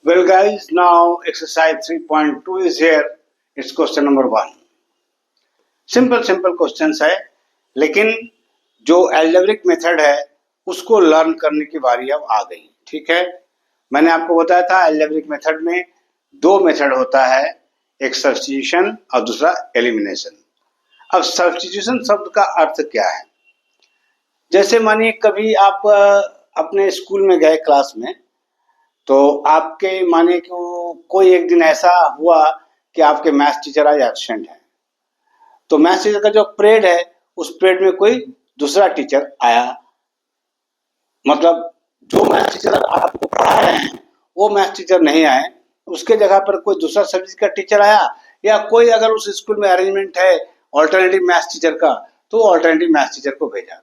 Well, guys, now exercise 3.2 is here. It's question number 1. Simple questions है, लेकिन जो algebraic method है उसको लर्न करने की बारी अब आ गई। ठीक है, मैंने आपको बताया था एल्जेब्रिक मेथड में दो मेथड होता है, एक सब्स्टिट्यूशन और दूसरा एलिमिनेशन। अब सब्स्टिट्यूशन शब्द का अर्थ क्या है? जैसे मानिए कभी आप अपने स्कूल में गए क्लास में, तो आपके माने कि कोई एक दिन ऐसा हुआ कि आपके मैथ्स टीचर आज एब्सेंट है, तो मैथ्स टीचर का जो पीरियड है उस पीरियड में कोई दूसरा टीचर आया, मतलब जो मैथ्स टीचर आपको पढ़ा रहे हैं वो मैथ्स टीचर नहीं आए, उसके जगह पर कोई दूसरा सब्जेक्ट का टीचर आया, या कोई अगर उस स्कूल में अरेंजमेंट है ऑल्टरनेटिव मैथ्स टीचर का तो ऑल्टरनेटिव मैथ्स टीचर को भेजा।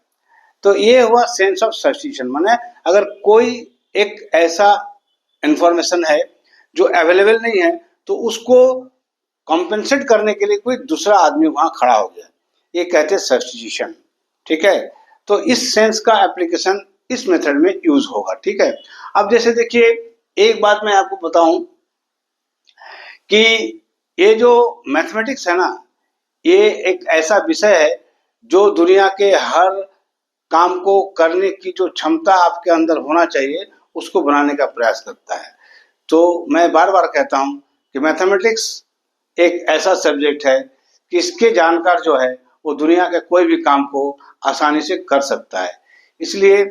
तो ये हुआ सेंस ऑफ सब्स्टिट्यूशन। माने अगर कोई एक ऐसा इंफॉर्मेशन है जो अवेलेबल नहीं है तो उसको कॉम्पेंसेट करने के लिए कोई दूसरा आदमी वहां खड़ा हो गया, ये कहते हैं सब्स्टिट्यूशन। ठीक है, तो इस सेंस का एप्लीकेशन इस मेथड में यूज होगा। ठीक है, अब जैसे देखिए एक बात मैं आपको बताऊं कि ये जो मैथमेटिक्स है ना, ये एक ऐसा विषय है जो दुनिया के हर काम को करने की जो क्षमता आपके अंदर होना चाहिए उसको बनाने का प्रयास करता है। तो मैं बार बार कहता हूं कि मैथमेटिक्स एक ऐसा सब्जेक्ट है कि इसके जानकार जो है वो दुनिया के कोई भी काम को आसानी से कर सकता है। इसलिए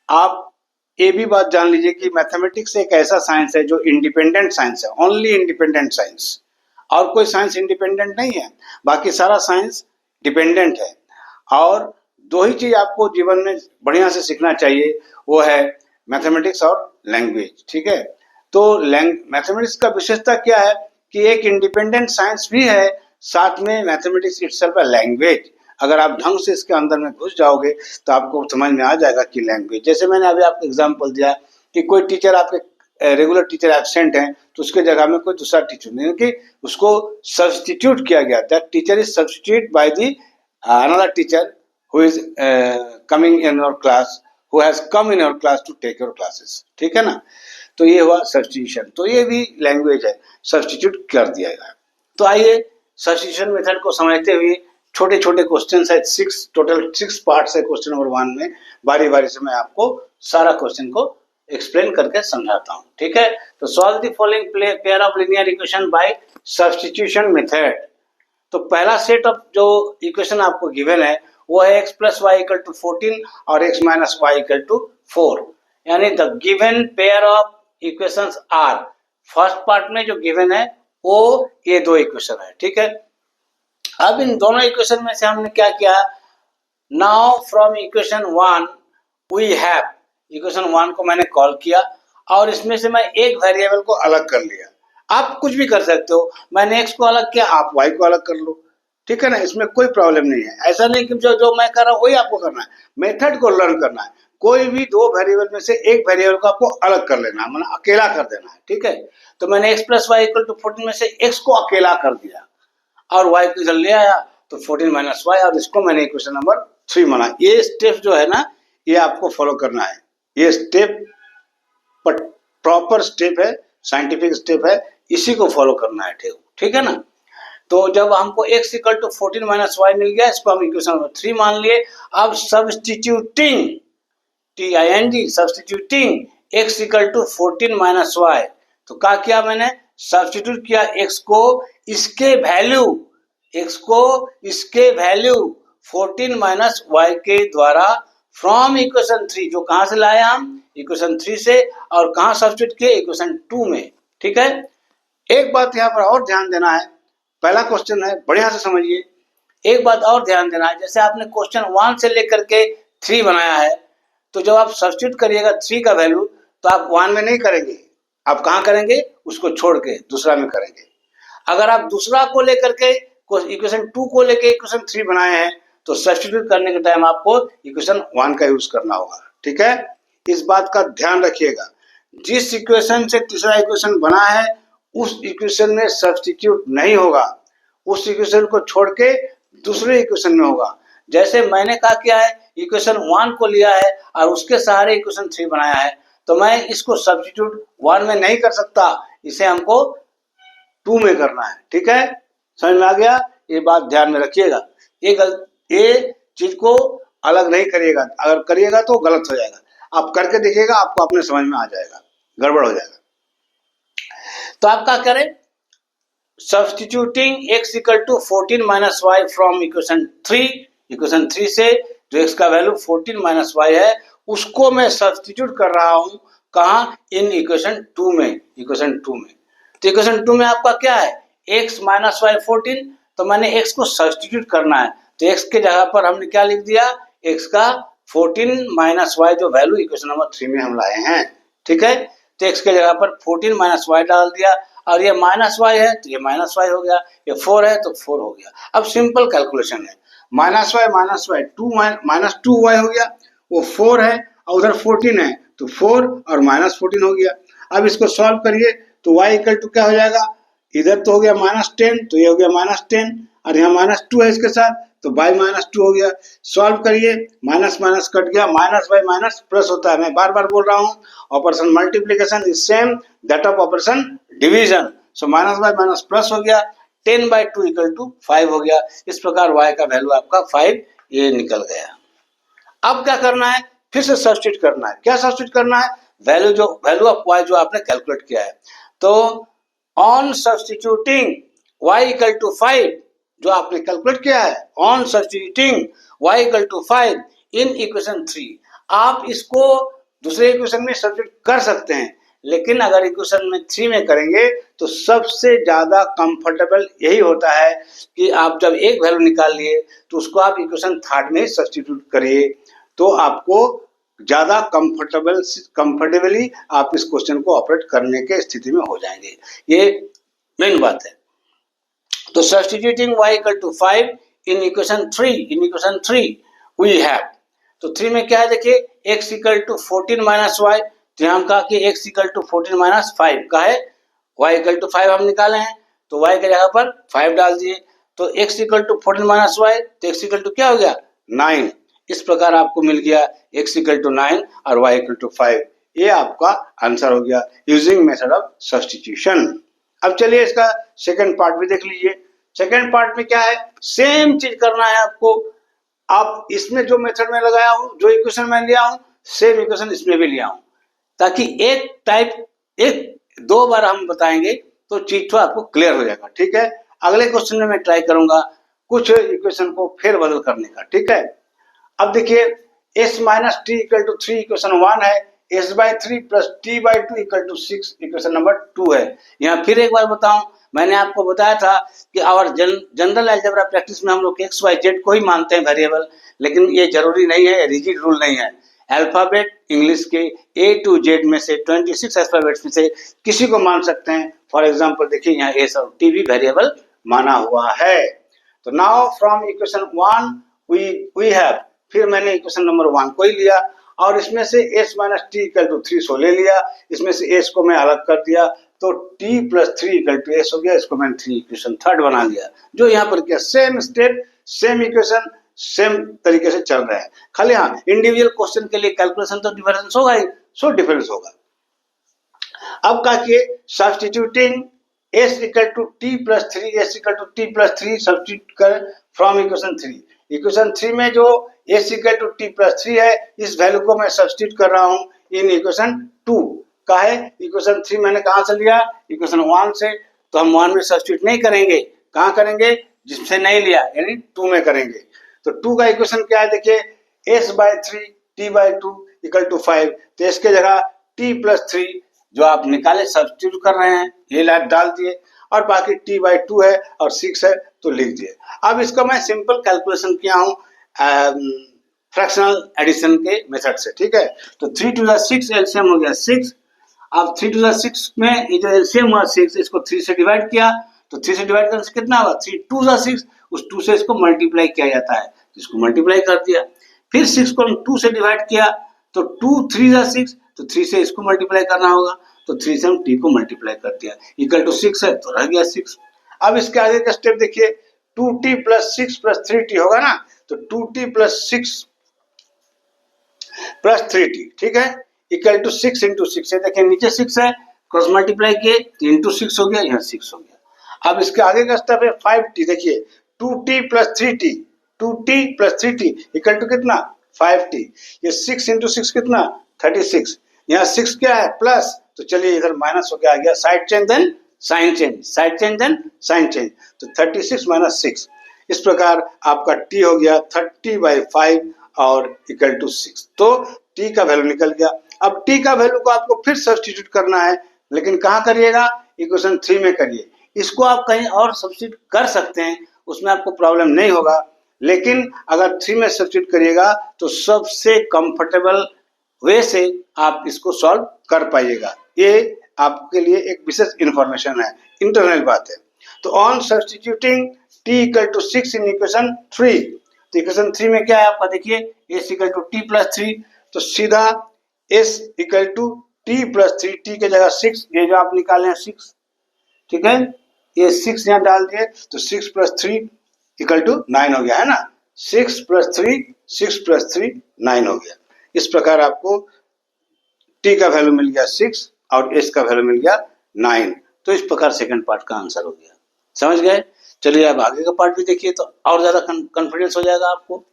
आप ये भी बात जान लीजिए कि मैथमेटिक्स एक ऐसा साइंस है जो इंडिपेंडेंट साइंस है, ओनली इंडिपेंडेंट साइंस। और कोई साइंस इंडिपेंडेंट नहीं है, बाकी सारा साइंस डिपेंडेंट है। और दो ही चीज आपको जीवन में बढ़िया से सीखना चाहिए, वो है मैथमेटिक्स और लैंग्वेज। ठीक है, तो मैथमेटिक्स का विशेषता क्या है कि एक इंडिपेंडेंट साइंस भी है, साथ में मैथमेटिक्स इटसेल्फ है लैंग्वेज। अगर आप ढंग से इसके अंदर में घुस जाओगे तो आपको समझ में आ जाएगा कि लैंग्वेज, जैसे मैंने अभी आपको एग्जांपल दिया कि कोई टीचर आपके रेगुलर टीचर एब्सेंट हैं तो उसके जगह में कोई दूसरा टीचर नहीं, कि उसको सब्स्टिट्यूट किया गया, that teacher is substitute by the another teacher who is coming in your class, who has come in your class to take your classes। ठीक है ना, तो ये हुआ सब्स्टिट्यूशन। तो ये भी लैंग्वेज है, सब्स्टिट्यूट कर दिया गया। तो आइए सब्स्टिट्यूशन मेथड को समझते हुए छोटे छोटे क्वेश्चन है, टोटल 6 पार्ट्स है क्वेश्चन नंबर 1 में। बारी बारी से मैं आपको सारा क्वेश्चन को एक्सप्लेन करके समझाता हूँ। ठीक है, तो solve the following pair of linear equation by substitution method. तो पहला सेट ऑफ जो इक्वेशन आपको गिवन है वो है x plus y equal to 14 और x minus y equal to 4, यानी the given pair of equations are. First part में जो गिवन है वो ये दो इक्वेशन है। ठीक है, अब इन दोनों इक्वेशन में से हमने क्या किया, now from equation 1 we have, equation 1 को मैंने कॉल किया और इसमें से मैं एक वेरिएबल को अलग कर लिया। आप कुछ भी कर सकते हो, मैंने x को अलग किया, आप y को अलग कर लो। ठीक है ना, इसमें कोई प्रॉब्लम नहीं है। ऐसा नहीं कि जो मैं कर रहा हूँ वही आपको करना है, मेथड को लर्न करना है। कोई भी दो वेरिएबल में से एक वेरिएबल को आपको अलग कर लेना है, मतलब अकेला कर देना है। ठीक है, तो मैंने x plus y equal to 14 में से x को अकेला कर दिया और y को इधर ले आया तो 14 माइनस वाई, और इसको मैंने इक्वेशन नंबर 3 माना। ये स्टेप जो है ना, ये आपको फॉलो करना है। ये स्टेप प्रॉपर स्टेप है, साइंटिफिक स्टेप है, इसी को फॉलो करना है। ठीक है ना, तो जब हमको x equal to 14 minus Y मिल गया, इसको हम इक्वेशन नंबर 3 मान लिए। अब substituting TING, substituting x equal to 14 minus Y, तो क्या किया मैंने, सब्स्टिट्यूट किया x को इसके वैल्यू 14 माइनस वाई के द्वारा फ्रॉम इक्वेशन 3, जो कहां से लाए हम, इक्वेशन 3 से, और कहां सब्स्टिट्यूट किए, इक्वेशन 2 में। ठीक है, एक बात यहां पर और ध्यान देना है, पहला क्वेश्चन है, बढ़िया से समझिए। एक बात और ध्यान देना है, जैसे आपने क्वेश्चन 1 से लेकर के 3 बनाया है, तो जब आप सब्स्टिट्यूट करिएगा 3 का वैल्यू तो आप 1 में नहीं करेंगे, आप कहां करेंगे, उसको छोड़ के दूसरा में करेंगे। अगर आप दूसरा को लेकर के इक्वेशन 2 को लेकर इक्वेशन 3 बनाए हैं तो सब्स्टिट्यूट करने के टाइम आपको इक्वेशन 1 का यूज करना होगा। ठीक है, इस बात का ध्यान रखिएगा, जिस इक्वेशन से तीसरा इक्वेशन बना है उस इक्वेशन में सब्स्टिट्यूट नहीं होगा, उस इक्वेशन को छोड़ के दूसरे इक्वेशन में होगा। जैसे मैंने कहा क्या है, इक्वेशन 1 को लिया है और उसके सहारे इक्वेशन 3 बनाया है, तो तो मैं इसको सब्स्टिट्यूट 1 में नहीं कर सकता, इसे हमको 2 में करना है। ठीक है, समझ में आ गया? ये बात ध्यान में रखिएगा, ये चीज को अलग नहीं करिएगा, अगर करिएगा तो गलत हो जाएगा। आप करके देखिएगा, आपको अपने समझ में आ जाएगा, गड़बड़ हो जाएगा। तो आप क्या करें, substituting x equal to 14 minus y from equation 3 से जो x का वैल्यू 14 माइनस वाई है उसको मैं सब्स्टिट्यूट कर रहा हूं, कहा, इन इक्वेशन 2 में। तो इक्वेशन 2 में आपका क्या है, x माइनस वाई 14, तो मैंने x को सब्स्टिट्यूट करना है, तो x के जगह पर हमने क्या लिख दिया, x का 14 माइनस वाई जो वैल्यू इक्वेशन नंबर 3 में हम लाए हैं। ठीक है, तो x के जगह पर 14 माइनस वाई डाल दिया, और ये माइनस वाई है तो ये माइनस वाई हो गया, ये 4 है तो 4 हो गया। अब सिंपल कैलकुलेशन है, माइनस वाई 2 माइनस 2 वाई हो गया, वो 4 है और उधर 14 है तो 4 और माइनस 14 हो गया। अब इसको सॉल्व करिए तो y इक्वल टू क्या हो जाएगा, इधर तो हो गया -10 तो ये हो गया -10, और यहाँ -2 है इसके साथ तो बाई -2 हो गया। सॉल्व करिए, माइनस माइनस कट गया, माइनस बाई माइनस प्लस होता है। मैं बार बार बोल रहा हूँ, operation multiplication is same that of operation division. So minus by minus plus हो गया, 10/2 इक्वल टू 5 हो गया। इस प्रकार y का वैल्यू आपका 5 ये निकल गया। अब क्या करना है, फिर से सब्स्टिट्यूट करना है। क्या सब्स्टिट्यूट करना है, वैल्यू ऑफ y जो आपने कैलकुलेट किया है, तो on substituting y equal to 5 जो आपने कैलकुलेट किया है, on substituting y equal to 5 in equation 3, आप इसको दूसरे इक्वेशन में सब्स्टिट्यूट कर सकते हैं, लेकिन अगर इक्वेशन में 3 में करेंगे तो सबसे ज्यादा कंफर्टेबल यही होता है कि आप जब एक वैल्यू निकाल लिए तो उसको आप इक्वेशन 3 में सब्स्टिट्यूट करिए, तो आपको ज्यादा कंफर्टेबली आप इस क्वेश्चन को ऑपरेट करने के स्थिति में हो जाएंगे। ये मेन बात है। तो substituting y equal to 5 in equation 3 we have, तो 3 में क्या है देखिए, x equal to 14 minus Y, तो हम कहा कि x इक्वल टू 14 माइनस 5 का है, y इक्वल टू 5 हम निकाले हैं तो y के जगह पर 5 डाल दिए, तो x equal to 14 minus Y, तो x इक्वल टू क्या हो गया, 9। इस प्रकार आपको मिल गया x इक्वल टू 9 और y इक्वल टू 5। ये आपका आंसर हो गया यूजिंग मेथड ऑफ सब्स्टिट्यूशन। अब चलिए इसका सेकंड पार्ट भी देख लीजिए। सेकंड पार्ट में क्या है, सेम चीज करना है आपको। आप इसमें जो मेथड में लगाया हूं, जो इक्वेशन में लिया हूं, सेम इक्वेशन इसमें भी लिया हूं, ताकि एक दो बार हम बताएंगे तो चीज तो आपको क्लियर हो जाएगा। ठीक है, अगले क्वेश्चन में मैं ट्राई करूंगा कुछ इक्वेशन को फेर बदल करने का। ठीक है, अब देखिए s minus t equal to 3 equation 1 है, s/3 plus t/2 equal to 6 equation number 2 है। यहाँ फिर एक बार बताऊं, मैंने आपको बताया था कि और जनरल अलजेब्रा प्रैक्टिस में हम लोग x y z को ही मानते हैं वेरिएबल, लेकिन ये जरूरी नहीं है, रिजिड रूल नहीं है। अल्फाबेट इंग्लिश के A to Z में से 26 अल्फाबेट्स में से किसी को मान सकते हैं। फॉर एग्जांपल देखिए यहाँ S और T भी वेरिएबल माना हुआ है। तो now from equation 1 we have, फिर मैंने इक्वेशन नंबर 1 को ही लिया और इसमें से s minus t equal to 3 सो ले लिया, इसमें से s को मैं अलग कर दिया तो t plus 3 equal to s हो गया। इसको मैंने 3 इक्वेशन थर्ड बना लिया। जो यहाँ पर किया, same step same equation same तरीके से चल रहा है, खाली हाँ इंडिविजुअल क्वेश्चन के लिए कैलकुलेशन तो डिफरेंस होगा ही, सो डिफरेंस होगा। अब क्या किए, substituting s equal to t plus 3, s equal to t plus 3 substitute कर फ्रॉम इक्वेशन 3। इक्वेशन 3 में जो s equal to t plus 3 है, इस वैल्यू को मैं सब्स्टिट्यूट कर रहा हूँ इन इक्वेशन 2 का है। इक्वेशन 3 मैंने कहाँ से लिया, इक्वेशन 1 से, तो हम 1 में सब्स्टिट्यूट नहीं करेंगे, कहाँ करेंगे, जिससे नहीं लिया यानी 2 में करेंगे। तो 2 का इक्वेशन क्या है देखिए, s/3 t/2 इक्वल टू 5, तो इसके जगह t प्लस 3 जो आप निकाले सब्स्टिट्यूट कर रहे हैं, ये लाइट डाल दिए, और बाकी t/2 है और 6 है तो लिख दिए। अब इसका मैं सिंपल कैलकुलेशन किया हूँ फ्रैक्शनल एडिशन के मेथड से। ठीक है, तो 3 to the 6 एलसीएम हो गया 6। अब 3 to the 6 में ये जो एलसीएम हुआ 6, इसको 3 से डिवाइड किया, तो 3 से डिवाइड करने से कितना हुआ, 3 to the 6, उस 2 से इसको मल्टीप्लाई किया जाता है, इसको मल्टीप्लाई कर दिया। फिर 6 को 2 से डिवाइड किया तो 2 3 जा 6, तो 3 से इसको मल्टीप्लाई करना होगा, तो 3 से हम t को मल्टीप्लाई कर दिया, इक्वल टू 6 है तो रह गया 6। अब इसके आगे का स्टेप देखिए, 2t प्लस 6 प्लस 3t होगा ना, तो 2t प्लस 6 प्लस 3t, ठीक है, इक्वल टू 6 इंटू 6 है। देखिए नीचे 6 है, क्रॉस मल्टीप्लाई किए तो इंटू 6 हो गया, यहाँ 6 हो गया। अब इसके आगे का स्टेप है 5t। देखिए 2t plus 3t, 2t plus 3t equal to कितना 5t। ये 6 इंटू 6 कितना 36। यहाँ 6 क्या है प्लस, तो चलिए इधर माइनस हो गया, आ गया side change then sign change, side change then sign change, तो 36 माइनस 6। इस प्रकार आपका t हो गया 30/5 और इक्वल टू 6। तो t का वैल्यू निकल गया। अब t का वैल्यू को आपको फिर सब्स्टिट्यूट करना है, लेकिन कहाँ करिएगा, इक्वेशन 3 में करिए। इसको आप कहीं और सब्स्टिट्यूट कर सकते हैं, उसमें आपको प्रॉब्लम नहीं होगा, लेकिन अगर 3 में सब्स्टिट्यूट करिएगा तो सबसे कंफर्टेबल वे से आप इसको सॉल्व कर पाइएगा। ये आपके लिए एक विशेष इंफॉर्मेशन है, इंटरनल बात है। तो on substituting t equal to 6 in equation 3, तो इक्वेशन 3 में क्या है आपका, देखिए s equal to t plus 3, तो सीधा s equal to t plus 3, t के जगह 6, ये जो आप निकाले हैं 6, ठीक है, ये 6 यहाँ डाल दिए तो 6 प्लस 3 इक्वल टू 9 हो गया, है ना। 6 प्लस 3 6 प्लस 3 9 हो गया। इस प्रकार आपको t का वैल्यू मिल गया 6 और s का वैल्यू मिल गया 9। तो इस प्रकार सेकंड पार्ट का आंसर हो गया। समझ गए। चलिए अब आगे का पार्ट भी देखिए तो और ज्यादा कॉन्फिडेंस हो जाएगा आपको।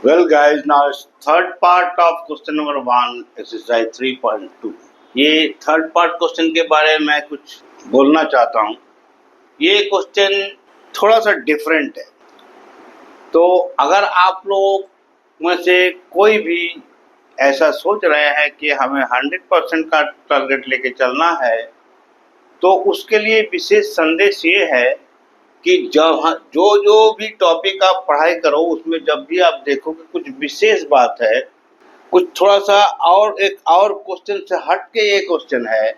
Well guys, now it's third part of question number 1 exercise 3.2। ये थर्ड पार्ट क्वेश्चन के बारे में मैं कुछ बोलना चाहता हूँ। ये क्वेश्चन थोड़ा सा डिफरेंट है, तो अगर आप लोग में से कोई भी ऐसा सोच रहे हैं कि हमें 100% का टारगेट लेके चलना है, तो उसके लिए विशेष संदेश ये है कि जब जो जो भी टॉपिक आप पढ़ाई करो उसमें जब भी आप देखो कि कुछ विशेष बात है, कुछ थोड़ा सा और एक और क्वेश्चन से हट के ये क्वेश्चन है,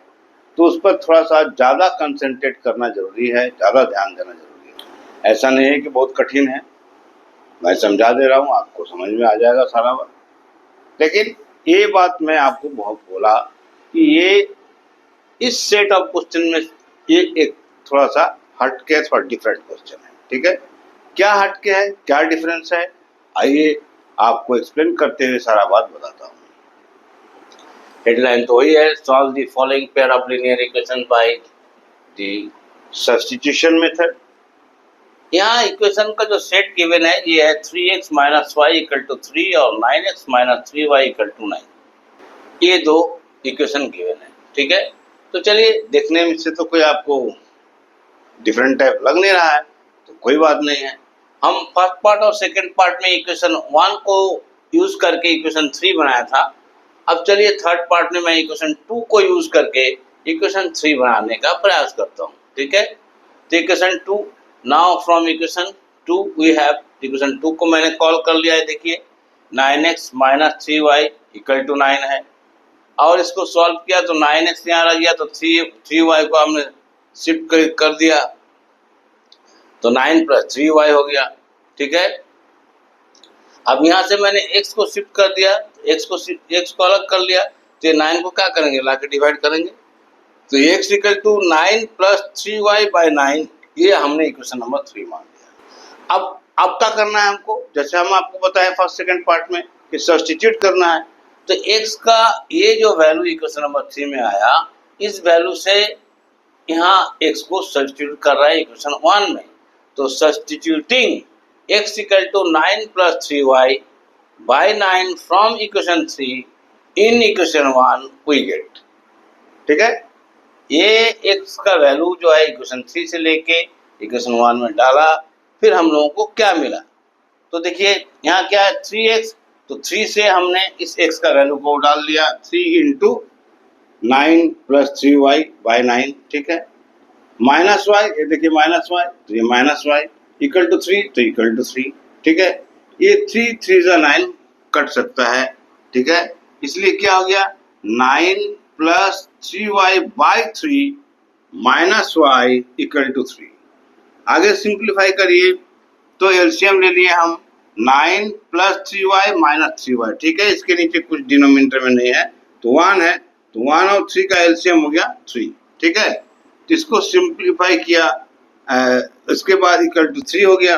तो उस पर थोड़ा सा ज़्यादा कंसंट्रेट करना जरूरी है, ज़्यादा ध्यान देना जरूरी है। ऐसा नहीं है कि बहुत कठिन है, मैं समझा दे रहा हूँ, आपको समझ में आ जाएगा सारा बात। लेकिन ये बात मैं आपको बहुत बोला कि ये इस सेट ऑफ क्वेश्चन में ये एक थोड़ा सा हटके, थोड़ा डिफरेंट क्वेश्चन है, ठीक है। क्या हटके है, क्या डिफरेंस है, आइए आपको एक्सप्लेन करते हुए सारा बात बताता हूँ। हेडलाइन तो वही है, solve the following pair of linear equation bye the substitution method. यहाँ इक्वेशन का जो सेट गिवन है ये है 3x minus y equal to 3 और 9x minus 3y equal to 9। ये दो इक्वेशन गिवन है, ठीक है। तो चलिए देखने में से तो कोई आपको डिफरेंट टाइप लग नहीं रहा है, तो कोई बात नहीं है। हम फर्स्ट पार्ट और सेकंड पार्ट में इक्वेशन 1 को यूज करके इक्वेशन 3 बनाया था। अब चलिए थर्ड पार्ट में मैं इक्वेशन 2 को यूज करके इक्वेशन 3 बनाने का प्रयास करता हूँ, ठीक है। तो equation 2, now from equation 2 we have, equation 2 को मैंने कॉल कर लिया है, देखिए 9x minus 3y equal to 9 है, और इसको सॉल्व किया तो 9x यहाँ रह गया, तो 3y को हमने शिफ्ट कर दिया तो 9 प्लस 3y हो गया, ठीक है। अब यहाँ से मैंने x को शिफ्ट कर दिया, x को अलग कर लिया, तो ये 9 को क्या करेंगे, लाके डिवाइड करेंगे, तो x equal to 9 plus 3y by 9, ये हमने इक्वेशन नंबर 3 मान लिया। अब क्या करना है हमको, जैसे हम आपको बताया फर्स्ट सेकंड पार्ट में कि सब्स्टिट्यूट करना है, तो x का ये जो वैल्यू इक्वेशन नंबर 3 में आया, इस वैल्यू से यहाँ x को सब्स्टिट्यूट कर रहा है इक्वेशन 1 में, तो substituting x equal to 9 plus 3y by 9 from equation 3 in equation 1 we get, ठीक है। ये x का वैल्यू जो है इक्वेशन 3 से लेके इक्वेशन 1 में डाला, फिर हम लोगों को क्या मिला, तो देखिए यहाँ क्या है 3x, तो 3 से हमने इस x का वैल्यू को डाल दिया, 3 इंटू 9 प्लस 3y बाई 9, ठीक है, माइनस y, ये देखिए माइनस y, तो ये माइनस y इक्वल टू 3, तो इक्वल टू 3, ठीक है। ये 3 3 जा 9 कट सकता है, ठीक है, इसलिए क्या हो गया 9 plus 3y by 3 minus y equal to 3। आगे सिंप्लीफाई करिए तो एलसीएम ले लिए हम 9 प्लस 3y माइनस 3y, ठीक है, इसके नीचे कुछ डिनोमिनेटर में नहीं है तो 1 है, तो 1 और 3 का एलसीएम हो गया 3, ठीक है। तो इसको सिंप्लीफाई किया, इसके बाद इक्वल टू 3 हो गया,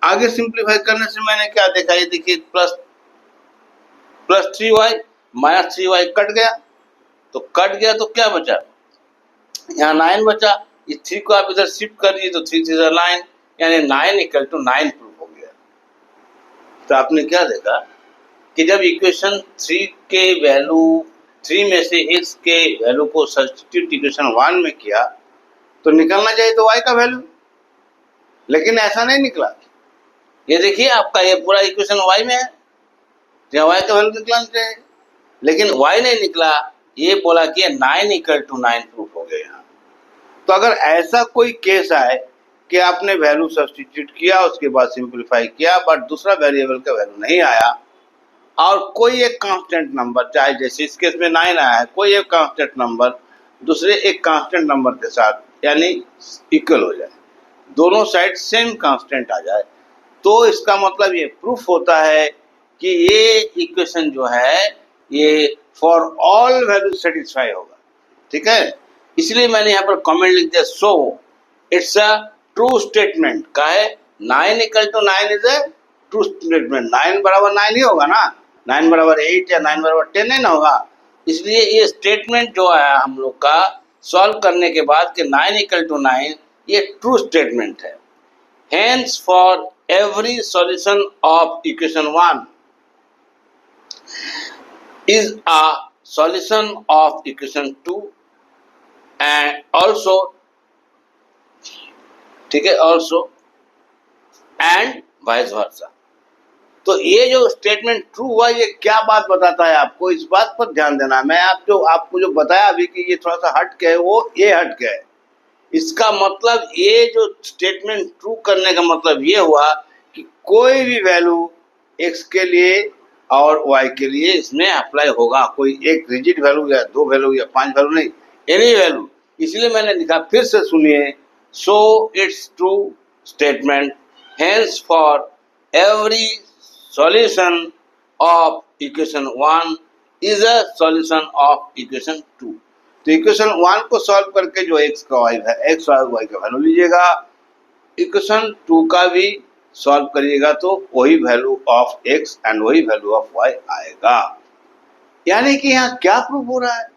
आगे सिंप्लीफाई करने से मैंने क्या देखा, ये देखिए plus 3y minus 3y cut गया, तो क्या बचा, यहाँ 9 बचा। इस 3 को आप इधर शिफ्ट कर दिए तो 3 3 9, यानी 9 इक्वल टू 9 प्रूफ हो गया। तो आपने क्या देखा कि जब इक्वेशन 3 के वैल्यू 3 में से x के वैल्यू को सब्स्टिट्यूट इक्वेशन 1 में किया तो निकलना चाहिए तो y का वैल्यू, लेकिन ऐसा नहीं निकला। ये देखिए आपका ये पूरा इक्वेशन y में है, यहाँ y का वैल्यू निकलना चाहिए, लेकिन y नहीं निकला। ये बोला कि 9 इक्वल टू 9 प्रूफ हो गया। तो अगर ऐसा कोई केस आए कि आपने वैल्यू सब्स्टिट्यूट किया, उसके बाद सिंप्लीफाई किया, बट दूसरा वेरिएबल का वैल्यू नहीं आया और कोई एक कांस्टेंट नंबर, चाहे जैसे इस केस में 9 आया है, कोई एक कांस्टेंट नंबर दूसरे एक कांस्टेंट नंबर के साथ यानी इक्वल हो जाए, दोनों साइड सेम कांस्टेंट आ जाए, तो इसका मतलब ये प्रूफ होता है कि ये इक्वेशन जो है ये फॉर ऑल वैल्यू सेटिस्फाई होगा। ठीक है, इसलिए मैंने यहाँ पर कमेंट लिख दिया, so it's a true statement का है 9 equal to 9 is a true statement. 9 बराबर 9 ही होगा ना, 9 बराबर 8 या 9 बराबर 10 नहीं ना होगा। इसलिए ये स्टेटमेंट जो है हम लोग का सॉल्व करने के बाद कि 9 इक्वल टू 9 ये ट्रू स्टेटमेंट है। Hence for every solution of equation 1 is a solution of equation 2 and also, ठीक है, also and vice versa। तो ये जो स्टेटमेंट ट्रू हुआ ये क्या बात बताता है आपको, इस बात पर ध्यान देना। मैं आपको जो बताया अभी कि ये थोड़ा सा हट के है, वो ये हट के है। इसका मतलब ये जो स्टेटमेंट ट्रू करने का मतलब ये हुआ कि कोई भी वैल्यू x के लिए और y के लिए इसमें अप्लाई होगा, कोई एक रिजिड वैल्यू या 2 वैल्यू या 5 वैल्यू नहीं, एनी वैल्यू। इसलिए मैंने लिखा, फिर से सुनिए, so it's true statement hence for every solution of equation 1 is a solution of equation 2। तो इक्वेशन 1 को सॉल्व करके जो x का y है, x और y का वैल्यू लीजिएगा, इक्वेशन 2 का भी सॉल्व करिएगा तो वही वैल्यू ऑफ x एंड वही वैल्यू ऑफ y आएगा। यानी कि यहाँ क्या प्रूफ हो रहा है,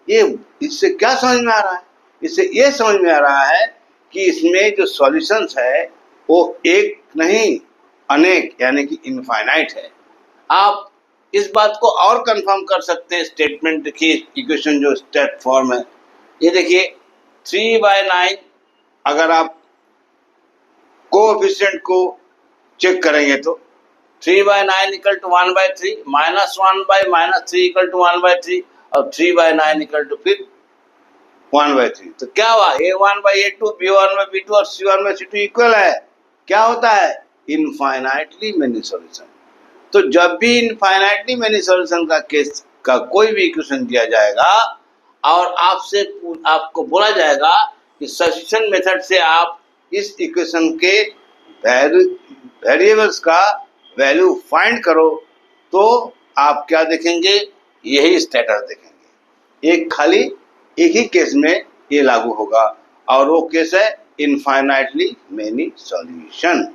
ये इससे क्या समझ में आ रहा है, इससे ये समझ में आ रहा है कि इसमें जो सॉल्यूशंस है वो एक नहीं अनेक यानी कि इनफाइनाइट है। आप इस बात को और कंफर्म कर सकते हैं, स्टेटमेंट देखिए, इक्वेशन जो स्टेट फॉर्म है, ये देखिए 3/9, अगर आप कोएफिशिएंट को चेक करेंगे तो 3/9 इक्वल टू 1/3, -1/-3 इक्वल टू 1/3 और 3/9 इक्वल टू फिर 1/3। तो क्या हुआ, A1/A2, B1/B2 और C1/C2 इक्वल है। क्या होता है, इनफाइनाइटली मेनी सॉल्यूशन। तो जब भी इनफाइनाइटली मेनी सॉल्यूशन का केस का कोई भी इक्वेशन दिया जाएगा और आपको बोला जाएगा कि सब्स्टिट्यूशन मेथड से आप इस इक्वेशन के वेरिएबल्स का वैल्यू फाइंड करो, तो आप क्या देखेंगे, यही स्टेटस देखेंगे। एक ही केस में ये लागू होगा और वो केस है इनफाइनाइटली मेनी सॉल्यूशन।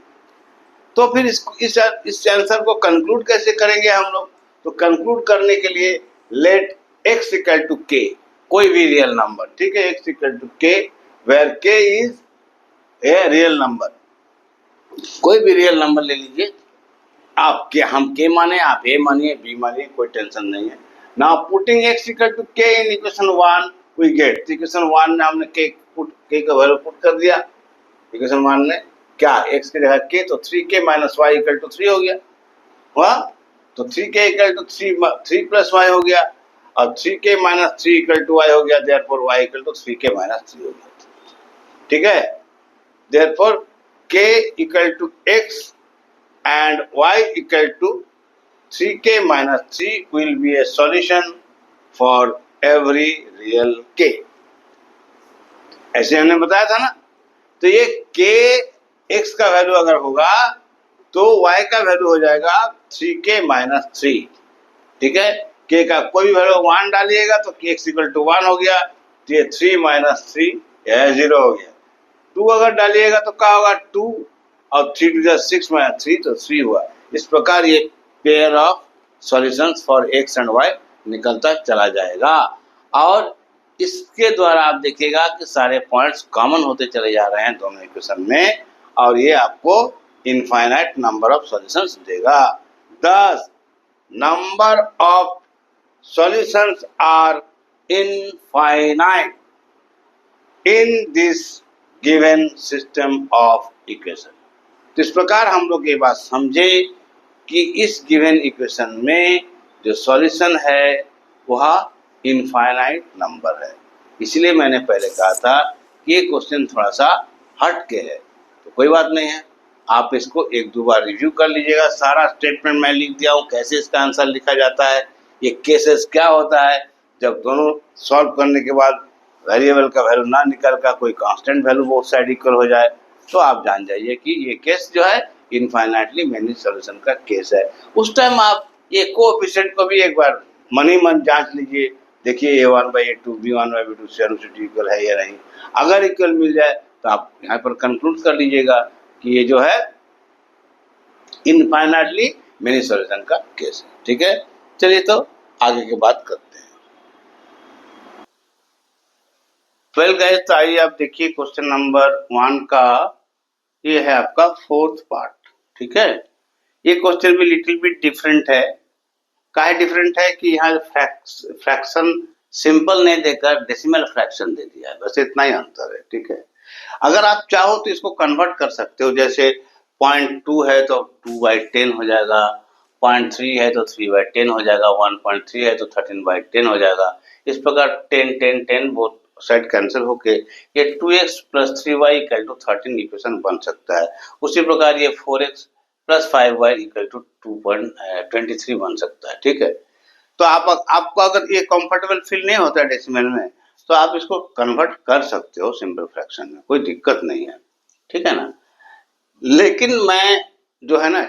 तो फिर इस आंसर को कंक्लूड कैसे करेंगे हम लोग, तो कंक्लूड करने के लिए let x equal to k, कोई भी रियल नंबर, ठीक है, x equal to k where k is a real number, कोई भी रियल नंबर ले लीजिए आप, के हम k माने, आप a मानिए, b मानिए, कोई टेंशन नहीं है। Now putting x equal to k in equation 1 we get, equation 1 में हमने k का वैल्यू पुट कर दिया, इक्वेशन 1 में क्या, x की जगह k, तो 3k minus y equal to 3 हो गया, हुआ, तो 3k equal to 3 plus y हो गया और 3k minus 3 equal to y हो गया, therefore y equal to 3k minus 3 हो गया। ठीक है, therefore k equal to x and y equal to 3k minus 3 will be a solution for every real k। ऐसे हमने बताया था ना। तो ये k x का वैल्यू अगर होगा तो y का वैल्यू हो जाएगा 3k माइनस 3। ठीक है, k का कोई भी वैल्यू 1 डालिएगा तो x इक्वल टू 1 हो गया, तो ये 3 माइनस 3 0 हो गया। 2 अगर डालिएगा तो क्या होगा, 2 और 3 टू 6 माइनस 3 तो 3 हुआ। इस प्रकार ये pair of solutions for x and y निकलता चला जाएगा और इसके द्वारा आप देखिएगा कि सारे पॉइंट्स कॉमन होते चले जा रहे हैं दोनों इक्वेशन में और ये आपको इनफाइनाइट नंबर ऑफ सॉल्यूशंस देगा। Thus number of solutions are infinite in this given system of equation. तो इस प्रकार हम लोग ये बात समझे कि इस गिवन इक्वेशन में जो सॉल्यूशन है वह इनफाइनाइट नंबर है। इसलिए मैंने पहले कहा था कि ये क्वेश्चन थोड़ा सा हट के है, तो कोई बात नहीं है, आप इसको एक दो बार रिव्यू कर लीजिएगा। सारा स्टेटमेंट मैं लिख दिया हूँ, कैसे इसका आंसर लिखा जाता है, ये केसेस क्या होता है जब दोनों सॉल्व करने के बाद वेरिएबल का वैल्यू ना निकल कर कोई constant value both side equal हो जाए, तो आप जान जाइए कि ये केस जो है इनफाइनाइटली मेनी सॉल्यूशन का केस है। उस टाइम आप ये कोएफिशिएंट को भी एक बार मन ही मन जांच लीजिए, देखिए a1/a2 b1/b2 C इक्वल है या नहीं। अगर इक्वल मिल जाए तो आप यहाँ पर कंक्लूड कर लीजिएगा कि ये जो है इनफाइनाइटली मेनी सॉल्यूशन का केस है। ठीक है, चलिए तो आगे की बात करते हैं। वेल गाइस, तो आइए आप देखिए क्वेश्चन नंबर 1 का ये है आपका फोर्थ पार्ट। ठीक है, ये क्वेश्चन भी लिटिल बिट डिफरेंट है। काहे डिफरेंट है कि यहाँ फ्रैक्शन सिंपल नहीं देकर डेसिमल फ्रैक्शन दे दिया है, बस इतना ही अंतर है। ठीक है, अगर आप चाहो तो इसको कन्वर्ट कर सकते हो, जैसे 0.2 है तो 2/10 हो जाएगा, 0.3 है तो 3/10 हो जाएगा, 1.3 है तो 13/10 हो जाएगा। इस प्रकार 10 10 10 वो साइड कैंसिल होके ये 2x + 3y = 13 इक्वेशन बन सकता है। उसी प्रकार ये 4x + 5y = 2.23 बन सकता है। ठीक है, तो आपको अगर ये कंफर्टेबल फील नहीं होता है डेसिमल में, तो आप इसको कन्वर्ट कर सकते हो सिंपल फ्रैक्शन में, कोई दिक्कत नहीं है। ठीक है ना, लेकिन मैं जो है ना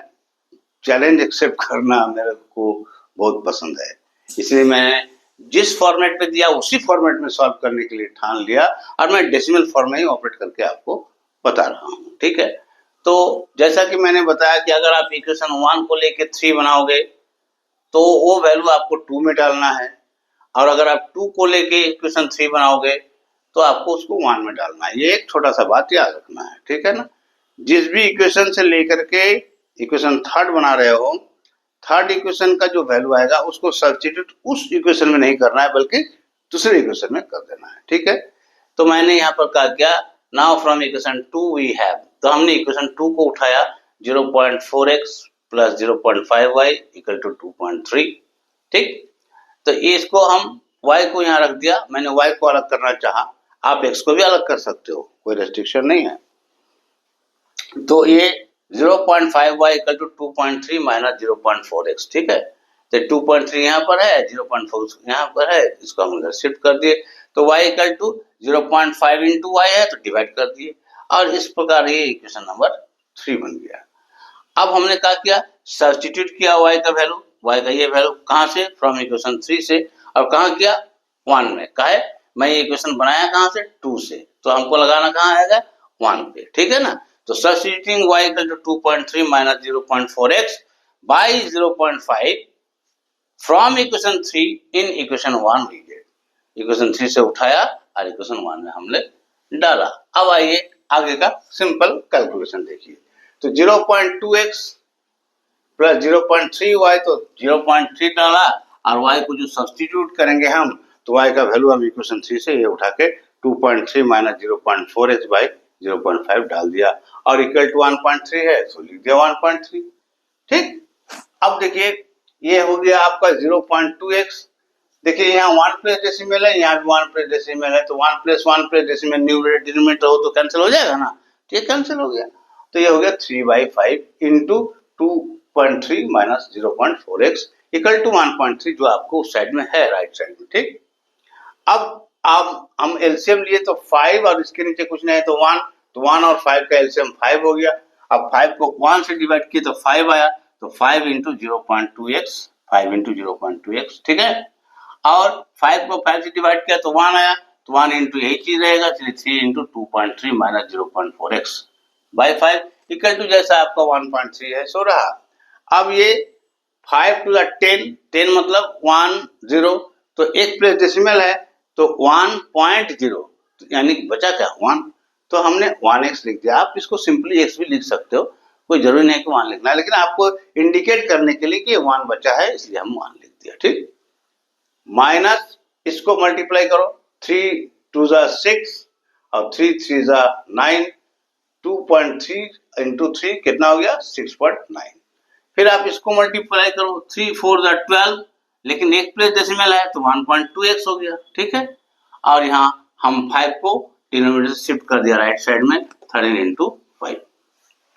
चैलेंज एक्सेप्ट करना मेरे को बहुत पसंद है, इसलिए मैं जिस फॉर्मेट में दिया उसी फॉर्मेट में सॉल्व करने के लिए ठान लिया और मैं डेसिमल फॉर्म में ही ऑपरेट करके आपको बता रहा हूँ। ठीक है, तो जैसा कि मैंने बताया कि अगर आप इक्वेशन 1 को लेके 3 बनाओगे तो वो वैल्यू आपको 2 में डालना है, और अगर आप 2 को लेके इक्वेशन 3 बनाओगे तो आपको उसको 1 में डालना है। ये एक छोटा सा बात याद रखना है। ठीक है ना, जिस भी इक्वेशन से लेकर के इक्वेशन थर्ड बना रहे हो, थर्ड इक्वेशन का जो वैल्यू आएगा उसको सब्स्टिट्यूट उस इक्वेशन में नहीं करना है बल्कि दूसरे इक्वेशन में कर देना है। ठीक है, तो मैंने यहाँ पर कहा क्या, now from equation 2 we have, तो हमने इक्वेशन 2 को उठाया 0.4x + 0.5y = 2.3। ठीक, तो इसको हम y को यहाँ रख दिया, मैंने y को अलग करना चाहा, आप x को भी अलग कर सकते हो, कोई रेस्ट्रिक्शन नहीं है। तो ये 0.5y = 2.3 - 0.4x। ठीक है, तो 2.3 यहाँ पर है, 0.4 यहाँ पर है, इसको हम इधर शिफ्ट कर दिए, तो y = 0.5 × y है तो डिवाइड कर दिए, और इस प्रकार ये इक्वेशन नंबर 3 बन गया। अब हमने क्या किया, सब्स्टिट्यूट किया y का वैल्यू, y का ये वैल्यू कहाँ से, फ्रॉम इक्वेशन 3 से, और कहाँ किया 1 में। कहा है मैं ये इक्वेशन बनाया कहाँ से, 2 से, तो हमको लगाना कहाँ आएगा 1 पे। ठीक है ना, तो substituting y = 2.3 - 0.4x by 0.5 from equation 3 in equation 1 we get, equation 3 से उठाया और इक्वेशन 1 में हमने डाला। अब आइए आगे का सिंपल कैलकुलेशन देखिए, तो 0.2x + 0.3y, तो 0.3 डाला और y को जो सब्स्टिट्यूट करेंगे हम, तो y का वैल्यू हम इक्वेशन 3 से ये उठा के 2.3 - 0.4h by 0.5 डाल दिया, और इक्वल टू 1.3 है तो लिख दिया 1.3। ठीक, अब देखिए ये हो गया आपका 0.2x, देखिए यहाँ 1 प्लेस डेसिमल है, यहाँ भी 1 प्लेस डेसिमल है, तो 1 + 1 प्लेस डेसिमल न्यूमरेटर डिनोमिनेटर हो तो कैंसिल हो जाएगा ना, ठीक, कैंसिल हो गया, तो ये हो गया 3/5 × 2.3 - 0.4x = 1.3, जो आपको उस साइड में है, राइट साइड में। ठीक, अब हम एलसीएम लिए तो 5 और इसके नीचे कुछ नहीं है तो 1, तो 1 और 5 का एलसीएम 5 हो गया। अब 5 को 1 से डिवाइड किए तो 5 आया, तो 5 × 0.2x, 5 × 0.2x। ठीक है, और 5 को 5 से डिवाइड किया तो 1 आया, तो 1 × यही चीज रहेगा, 3 × 2.3 - 0.4x by 5, इक्वल टू जैसा आपका 1.3 है सो रहा। अब ये 5 टू 10, 10 मतलब 1 0, तो एक प्लेस डेसिमल है तो 1.0, यानी बचा क्या 1, तो हमने 1x लिख दिया। आप इसको सिंपली x भी लिख सकते हो, कोई जरूरी नहीं कि 1 लिखना है, लेकिन आपको इंडिकेट करने के लिए कि 1 बचा है इसलिए हम 1 लिख दिया। ठीक, माइनस इसको मल्टीप्लाई करो, 3 2 6 और 3 3 9, 2.3 इंटू 3 कितना हो गया 6.9। फिर आप इसको मल्टीप्लाई करो, 3 4 12, लेकिन एक प्लेस डेसिमल है तो 1.2x हो गया। ठीक है, और यहाँ हम 5 को डिनोमिनेटर से शिफ्ट कर दिया राइट साइड में, 13 इंटू 5।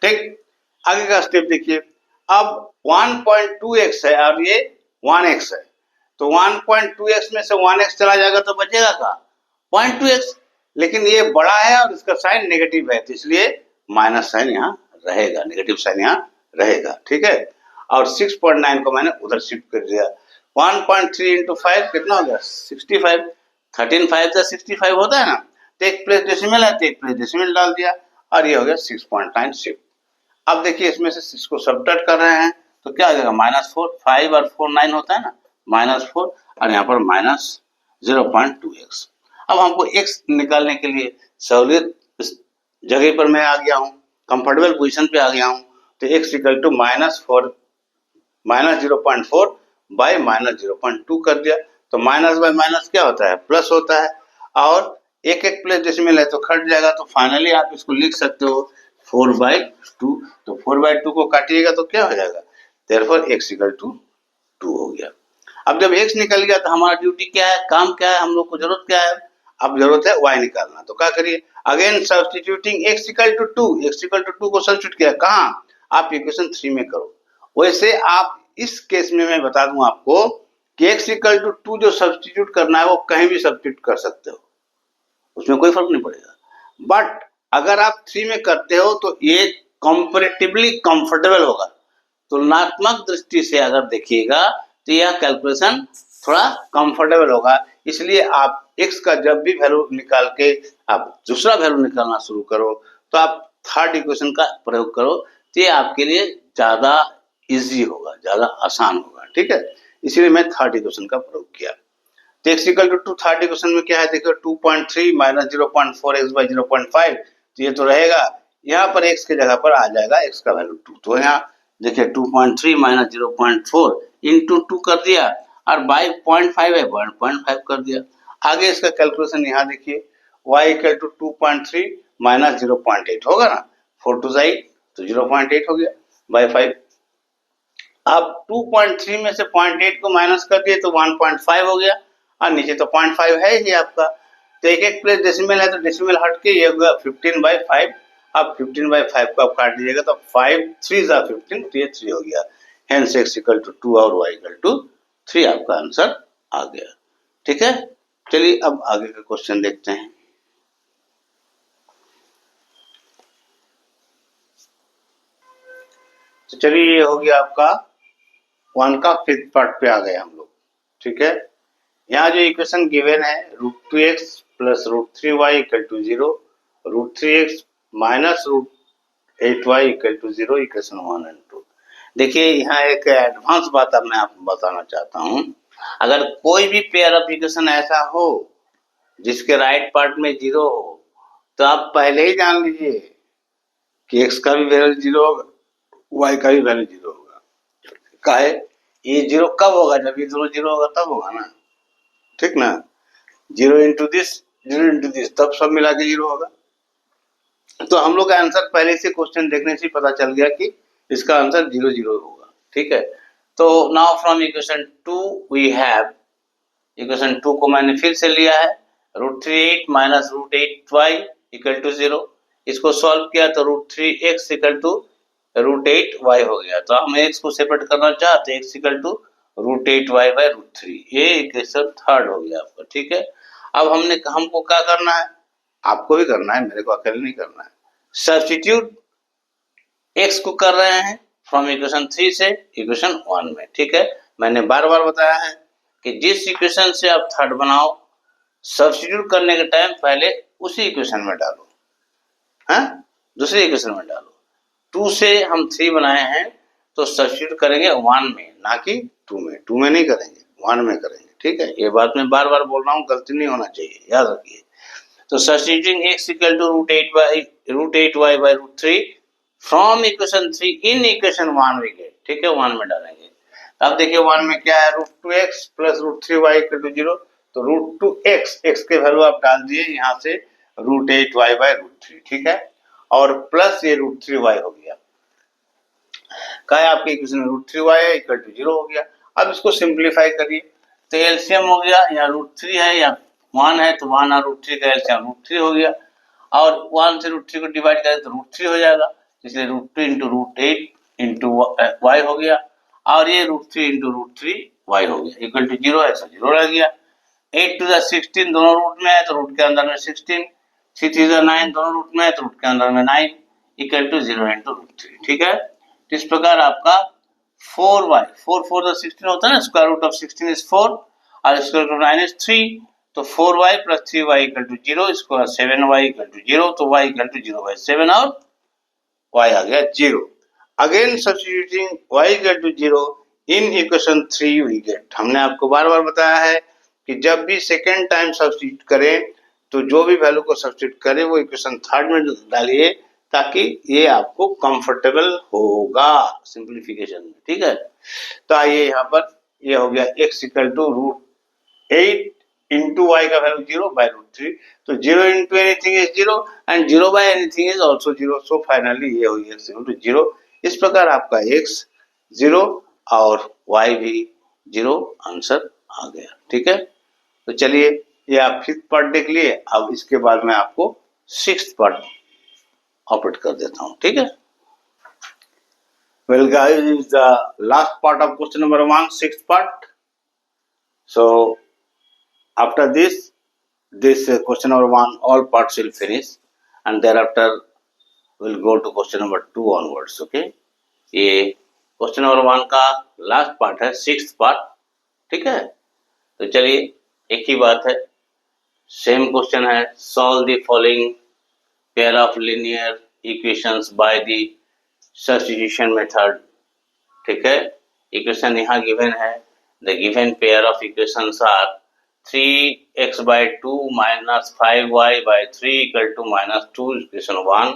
ठीक, आगे का स्टेप देखिए। अब 1.2x है और ये 1x है, तो 1.2x में से 1x चला जाएगा तो बचेगा का 0.2x, लेकिन ये बड़ा है और इसका साइन नेगेटिव है तो इसलिए माइनस साइन यहाँ रहेगा, नेगेटिव साइन यहाँ रहेगा। ठीक है, और 6.9 को मैंने उधर शिफ्ट कर दिया। 1.3 इंटू 5 कितना हो गया 65, 13 5 65 होता है ना, तो एक प्लेस डेसिमल है तो एक प्लेस डेसिमल डाल दिया और ये हो गया 6.9 शिफ्ट। अब देखिए इसमें से इसको सब्ट्रैक्ट कर रहे हैं तो क्या आ जाएगा -4, 5 और 4 9 होता है ना, -4 और यहाँ पर -0.2x। अब हमको x निकालने के लिए सहूलियत इस जगह पर मैं आ गया हूँ, कंफर्टेबल पोजीशन पे आ गया हूँ, तो x इक्वल टू -0.4 बाय -0.2 कर दिया। तो माइनस बाय माइनस क्या होता है प्लस होता है, और एक एक प्लेस डेसिमल है तो कट जाएगा, तो फाइनली आप इसको लिख सकते हो 4/2। तो 4/2 को काटिएगा तो क्या हो जाएगा, देयरफॉर x इक्वल टू 2 हो गया। अब जब x निकल गया तो हमारा ड्यूटी क्या है, काम क्या है, हम लोग को जरूरत क्या है, अब जरूरत है y निकालना। तो क्या करिए, again substituting x equal to 2, x equal to 2 को सब्स्टिट्यूट किया कहाँ, आप इक्वेशन 3 में करो। वैसे आप इस केस में मैं बता दूं आपको कि x इक्वल टू 2 जो सब्स्टिट्यूट करना है वो कहीं भी सब्स्टिट्यूट कर सकते हो, उसमें कोई फर्क नहीं पड़ेगा। बट अगर आप 3 में करते हो तो ये कंपैरेटिवली कंफर्टेबल होगा, तुलनात्मक दृष्टि से अगर देखिएगा तो यह कैलकुलेशन थोड़ा कंफर्टेबल होगा। इसलिए आप x का जब भी वैल्यू निकाल के आप दूसरा वैल्यू निकालना शुरू करो तो आप थर्ड इक्वेशन का प्रयोग करो, तो ये आपके लिए ज्यादा इजी होगा, ज्यादा आसान होगा। ठीक है, इसलिए मैं थर्ड इक्वेशन का प्रयोग किया। तो x equal to third equation में क्या है देखो, 2.3 माइनस 0.4x बाई 0.5, तो ये तो रहेगा, यहाँ पर x के जगह पर आ जाएगा x का वैल्यू 2। तो यहाँ देखिए 2.3 माइनस 0.4 इंटू 2 कर दिया और बाई 0.5 है 1.5 कर दिया। आगे इसका कैलकुलेशन यहाँ देखिए, y इक्वल टू 2.3 माइनस 0.8 होगा ना, 4 टू 8 तो 0.8 हो गया बाई 5। अब 2.3 में से 0.8 को माइनस कर दिए तो 1.5 हो गया, और नीचे तो 0.5 है ही आपका, तो एक एक प्लेस डेसिमल है तो डेसिमल हट के ये होगा 15/5। अब 15/5 को आप काट दीजिएगा तो 5 3 15, तो ये 3 हो गया। हेंस x इक्वल टू 2 और y इक्वल टू 3 आपका आंसर आ गया। ठीक है, चलिए अब आगे का क्वेश्चन देखते हैं। तो चलिए ये हो गया आपका 1 का 5th पार्ट पे आ गए हम लोग। ठीक है, यहाँ जो इक्वेशन गिवन है √2x plus √3y equal to 0, √3x minus √8y equal to 0, equation 1 and 2। देखिए यहाँ एक एडवांस बात अब मैं आपको बताना चाहता हूँ, अगर कोई भी पेयर ऑफ इक्वेशन ऐसा हो जिसके राइट पार्ट में 0 हो तो आप पहले ही जान लीजिए कि x का भी वैल्यू 0 होगा, y का भी वैल्यू 0 होगा। काहे, ये 0 कब होगा, जब ये दोनों 0 होगा तब होगा ना, ठीक ना, 0 इंटू दिस 0 इंटू दिस, तब सब मिला के 0 होगा। तो हम लोग का आंसर पहले से क्वेश्चन देखने से पता चल गया कि इसका आंसर 0 0 होगा। ठीक है, तो now from equation 2 we have, equation 2 को मैंने फिर से लिया है, √3 माइनस √8y इक्वल टू 0, इसको सॉल्व किया तो √3x इक्वल टू √8y हो गया। तो हम x को सेपरेट करना चाहते हैं, x equal to √8y bye √3, ये इक्वेशन थर्ड हो गया आपका। ठीक है, अब हमको क्या करना है, आपको भी करना है, मेरे को अकेले नहीं करना है। सब्स्टिट्यूट x को कर रहे हैं फ्रॉम इक्वेशन 3 से इक्वेशन 1 में। ठीक है, मैंने बार बार बताया है कि जिस इक्वेशन से आप थर्ड बनाओ, सब्स्टिट्यूट करने के टाइम पहले उसी इक्वेशन में डालो, हाँ, दूसरी इक्वेशन में डालो। 2 से हम 3 बनाए हैं तो सब्स्टिट्यूट करेंगे 1 में, ना कि 2 में। 2 में नहीं करेंगे, 1 में करेंगे, ठीक है। ये बात मैं बार बार बोल रहा हूँ, गलती नहीं होना चाहिए, याद रखिए। तो substituting x equal to √8y by √3 from equation 3 in equation 1 we get, ठीक है, 1 में डालेंगे। अब देखिए 1 में क्या है, √2x plus √3y equal to 0, तो √2x, x के वैल्यू आप डाल दिए यहाँ से √8y by √3, ठीक है, और प्लस ये √3y हो गया। क्या है आपके इक्वेशन में √3y है इक्वल टू 0 हो गया। अब इसको सिंप्लीफाई करिए, तो एलसीएम हो गया, या √3 है या 1 है तो 1 और √3 का एलसीएम √3 हो गया, और 1 से √3 को डिवाइड करें तो √3 हो जाएगा, इसलिए √2 इंटू √8 इंटू वाई हो गया, और ये √3 इंटू √3y हो गया इक्वल टू 0 है, 0 रह गया। 8 टू 16 दोनों रूट में है तो रूट के अंदर में 16, 6 3 9 दोनों रूट में है तो रूट के अंदर में 9 इक्वल टू 0 इंटू √3, ठीक है। तो इस प्रकार आपका 4y, 4 4 तो 16 होता है ना, स्क्वायर रूट ऑफ 16 इज 4 और स्क्वायर रूट ऑफ 9 इज 3, तो 4y plus 3y equal to 0, इसको 7y इक्वल टू 0, तो y इक्वल टू 0 बाई 7 और y आ गया 0। Again substituting y equal to 0 in equation 3 we get. हमने आपको बार बार बताया है कि जब भी सेकेंड टाइम सब्स्टिट्यूट करें तो जो भी वैल्यू को सब्स्टिट्यूट करें वो इक्वेशन 3 में डालिए, ताकि ये आपको कंफर्टेबल होगा सिंप्लीफिकेशन में, ठीक है। तो आइए यहाँ पर ये हो गया x equal to √8 into y का वैल्यू 0 बाई √3, तो 0 into anything is 0 and 0 by anything is also 0, so finally ये हो गया x इक्वल टू 0। इस प्रकार आपका x 0 और y भी 0 आंसर आ गया, ठीक है। तो चलिए ये आप 5th पार्ट देख लिए, अब इसके बाद मैं आपको 6th पार्ट ऑपरेट कर देता हूं, ठीक है। Well guys, this is the last part of question number 1, 6th part. So after this question number 1, all parts will finish and thereafter we'll go to question number 2 onwards, okay. ये question number 1 का last part है, 6th part, ठीक है। तो चलिए एक ही बात है, सेम क्वेश्चन है, solve the following pair of linear equations by the substitution method, ठीक है। इक्वेशन यहाँ गिवन है, the given pair of equations are 3x by 2 minus 5y by 3 equal to -2 equation 1,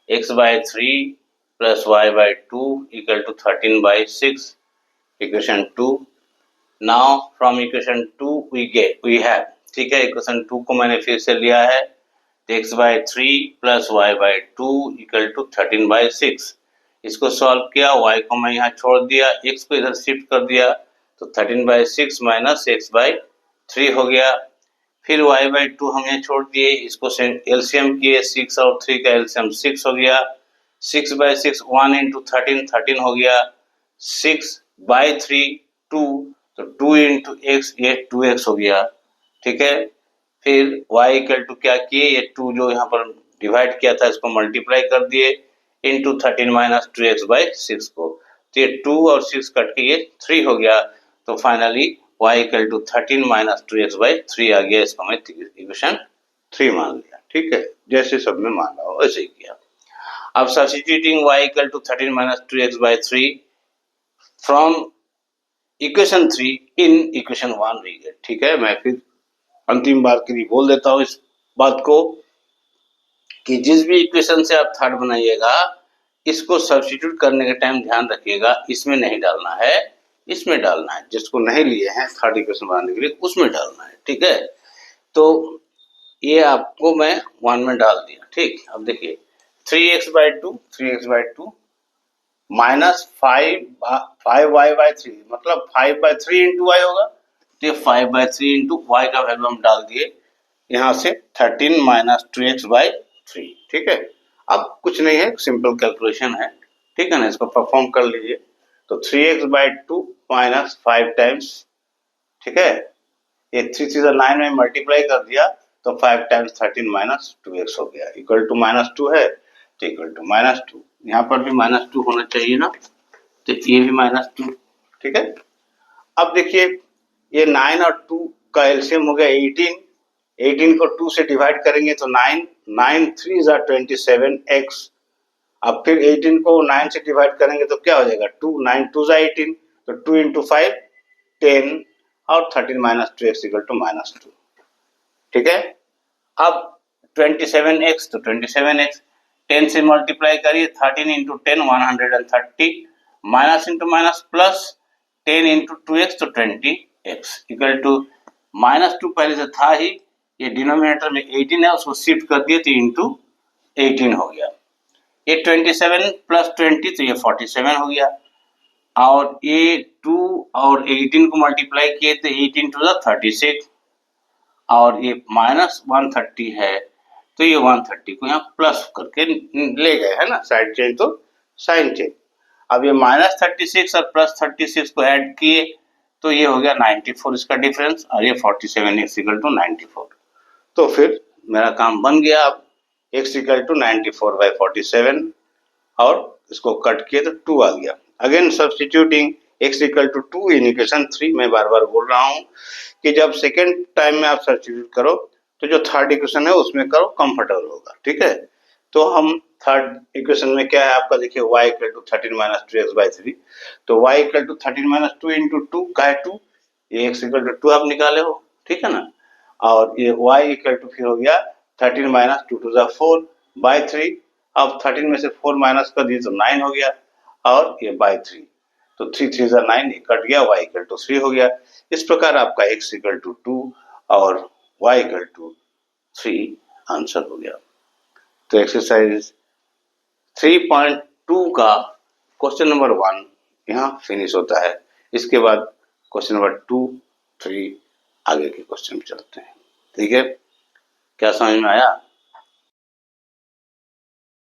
x by 3 plus y by 2 equal to 13 by 6 equation 2. Now from equation 2 we have, ठीक है, equation 2 को मैंने फिर से लिया है, x by 3 plus y by 2 equal to 13 by 6, इसको solve किया, y को मैं यहाँ छोड़ दिया, x को इधर शिफ्ट कर दिया, तो 13 by 6 माइनस x by 3 हो गया। फिर y by 2 हम यहाँ छोड़ दिए, इसको एलसीएम किए, 6 और 3 का एलसीएम 6 हो गया, 6 by 6 1 इंटू 13 13 हो गया, 6 by 3 2, तो 2 इंटू एक्स ये 2x हो गया, ठीक है। फिर y इक्वल टू क्या किए, ये 2 जो यहाँ पर डिवाइड किया था इसको मल्टीप्लाई कर दिए इंटू 13 माइनस 2x बाई 6 को, तो ये 2 और 6 कट के ये 3 हो गया, तो finally y equal to 13 minus 2x by 3 आ गया, इसको मैं इक्वेशन 3 मान लिया, ठीक है, जैसे सब में मान रहा हूँ वैसे ही किया। अब substituting y equal to 13 minus 2x by 3 from equation 3 in equation 1 we get, ठीक है। मैं फिर अंतिम बार के लिए बोल देता हूँ इस बात को कि जिस भी इक्वेशन से आप थर्ड बनाइएगा, इसको सब्स्टिट्यूट करने के टाइम ध्यान रखिएगा, इसमें नहीं डालना है, इसमें डालना है, जिसको नहीं लिए हैं थर्ड इक्वेशन बनाने के लिए उसमें डालना है, ठीक है। तो ये आपको मैं 1 में डाल दिया, ठीक। अब देखिए 3x by 2 minus 5y by 3, मतलब 5 by 3 इंटू वाई होगा, तो 5 by 3 इंटू वाई का वैल्यू हम डाल दिए यहाँ से 13 माइनस 2x by 3, ठीक है। अब कुछ नहीं है, सिंपल कैलकुलेशन है, ठीक है ना, इसको परफॉर्म कर लीजिए। तो 3x by 2 माइनस 5 टाइम्स, ठीक है, ये 3 3 9 में मल्टीप्लाई कर दिया तो 5 टाइम्स 13 माइनस 2x हो गया, इक्वल टू -2 है, तो इक्वल टू -2, यहाँ पर भी -2 होना चाहिए ना, तो ये भी -2, ठीक है। अब देखिए ये 9 और 2 का एलसीएम हो गया 18, 18 को 2 से डिवाइड करेंगे तो 9 9 3 27x अब फिर 18 को 9 से डिवाइड करेंगे तो क्या हो जाएगा, 2, 9 2 जा 18, तो 2 इंटू 5 10 और 13 माइनस 2x इक्वल टू -2। ठीक है, अब 27x, तो 27x 10 से मल्टीप्लाई करिए, 13 into 10 130, minus into minus plus 10 into 2x, तो 20x इक्वल टू -2 पहले से था ही, ये डिनोमिनेटर में 18 है उसको शिफ्ट कर दिए तो इंटू 18 हो गया। ये 27 प्लस 20 तो ये 47 हो गया, और ये 2 और 18 को मल्टीप्लाई किए तो 18 टू 36, और ये -130 है तो ये 130 को यहाँ प्लस करके ले गए, है ना, साइड चेंज तो साइन चेंज। अब ये -36 और +36 को ऐड किए तो ये हो गया 94 इसका डिफरेंस, और ये 47 x इक्वल टू 94। तो फिर मेरा काम बन गया। अब x इक्वल टू 94/47 और इसको कट किए तो 2 आ गया। Again substituting x equal to 2 in equation 3। मैं बार बार बोल रहा हूँ कि जब सेकेंड टाइम में आप सब्स्टिट्यूट करो तो जो थर्ड इक्वेशन है उसमें करो, कंफर्टेबल होगा। ठीक है, तो हम थर्ड इक्वेशन में क्या है आपका, देखिए y equal to 13 minus 2x/3, तो y equal to 13 minus 2 into 2 का है 2, ये x इक्वल टू 2 आप निकाले हो। ठीक है ना, और ये y इक्वल टू फिर हो गया 13 माइनस 2 टू 4/3। अब 13 में से 4 माइनस कर दिए तो 9 हो गया, और ये बाई 3, तो 3 3 जा 9, कट गया, y इक्वल टू 3 हो गया। इस प्रकार आपका x इक्वल टू 2 और y इक्वल टू 3 आंसर हो गया। तो एक्सरसाइज 3.2 का क्वेश्चन नंबर 1 यहाँ फिनिश होता है। इसके बाद क्वेश्चन नंबर 2, 3 आगे के क्वेश्चन चलते हैं। ठीक है, क्या समझ में आया?